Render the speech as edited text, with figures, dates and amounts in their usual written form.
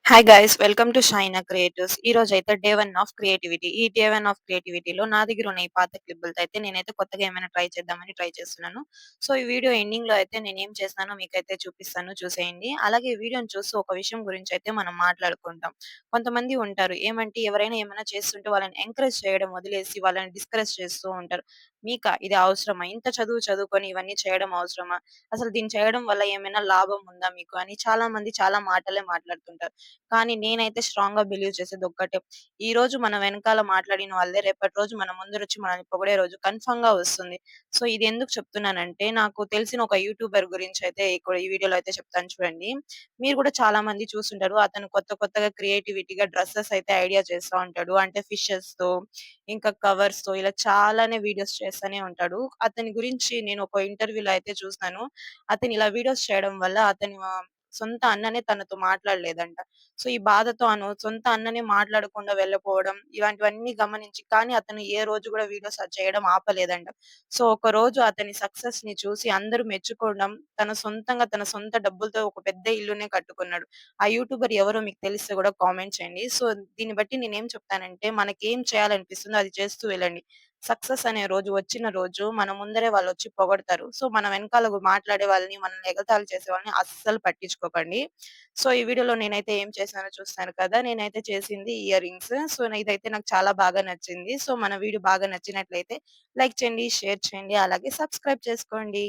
Hi guys welcome to Shaina creatives. ఈ రోజైతే day 1 of creativity. ఈ డే 1 ఆఫ్ క్రియేటివిటీలో నా దగ్గర ఉన్న ఈ పాత క్లిప్పులతో అయితే నేనైతే కొత్తగా ఏమైనా ట్రై చేద్దామని ట్రై చేస్తున్నాను. సో, ఈ వీడియో ఎండింగ్‌లో అయితే నేనేం చేశానో మీకైతే చూపిస్తాను చూసేయండి. అలాగే ఈ వీడియోని చూస్తూ ఒక విషయం గురించి అయితే మనం మాట్లాడుకుంటాం. కొంతమంది ఉంటారు ఏమంటే ఎవరైనా ఏమైనా చేస్తుంటే వాళ్ళని ఎంకరేజ్ చేయడం వదిలేసి వాళ్ళని డిస్కరేజ్ చేస్తూ ఉంటారు. మీకా ఇది అవసరమా? ఇంత చదువు చదువుకొని ఇవన్నీ చేయడం అవసరమా? అసలు దీన్ని చేయడం వల్ల ఏమైనా లాభం ఉందా మీకు? అని చాలా మంది చాలా మాటలే మాట్లాడుతుంటారు. కానీ నేనైతే స్ట్రాంగ్‌గా బిలీవ్ చేసేది ఒక్కటే. ఈరోజు మన వెనకాల మాట్లాడిన వాళ్ళే రేపటి రోజు మన ముందరొచ్చి మనల్ని పొగిడే రోజు కన్ఫర్మ్‌గా వస్తుంది. సో, ఇది ఎందుకు చెప్తున్నానంటే నాకు తెలిసిన ఒక యూట్యూబర్ గురించయితే ఇక్కడ ఈ వీడియోలో అయితే చెప్తాను చూడండి. మీరు కూడా చాలా మంది చూసుంటారు. అతను కొత్త కొత్తగా క్రియేటివిటీగా డ్రెసెస్ అయితే ఐడియా చేస్తా ఉంటాడు. అంటే ఫిషెస్‌తో, ఇంకా కవర్స్‌తో ఇలా చాలానే వీడియోస్ చేస్తూనే ఉంటాడు. అతని గురించి నేను ఒక ఇంటర్వ్యూలో అయితే చూసాను. అతను ఇలా వీడియోస్ చేయడం వల్ల అతని సొంత అన్ననే తనతో మాట్లాడలేదంట. సో, ఈ బాధతో సొంత అన్ననే మాట్లాడకుండా వెళ్ళిపోవడం, ఇలాంటివన్నీ గమనించి కానీ అతను ఏ రోజు గూడా వీడియోస్ అది చేయడం ఆపలేదంట. సో, ఒకరోజు అతని సక్సెస్‌ని చూసి అందరూ మెచ్చుకోవడం, తన సొంతంగా తన సొంత డబ్బులతో ఒక పెద్ద ఇల్లునే కట్టుకున్నాడు. ఆ యూట్యూబర్ ఎవరో మీకు తెలిస్తే గూడా కామెంట్ చేయండి. సో, దీన్ని బట్టి నేనేం చెప్తానంటే మనకేం చేయాలనిపిస్తుందో అది చేస్తూ వెళ్ళండి. సక్సెస్ అనే రోజు వచ్చిన రోజు మన ముందరే వాళ్ళొచ్చి పొగడతారు. సో, మన వెనకాల మాట్లాడే వాళ్ళని, మనల్ని ఎగతాళి చేసే వాళ్ళని అస్సలు పట్టించుకోకండి. సో, ఈ వీడియోలో నేనైతే ఏం చేశానో చూస్తున్నారు కదా! నేనైతే చేసింది ఇయర్ రింగ్స్. సో, ఇదైతే నాకు చాలా బాగా నచ్చింది. సో, మన వీడియో బాగా నచ్చినట్లయితే లైక్ చేయండి, షేర్ చేయండి, అలాగే సబ్స్క్రైబ్ చేసుకోండి.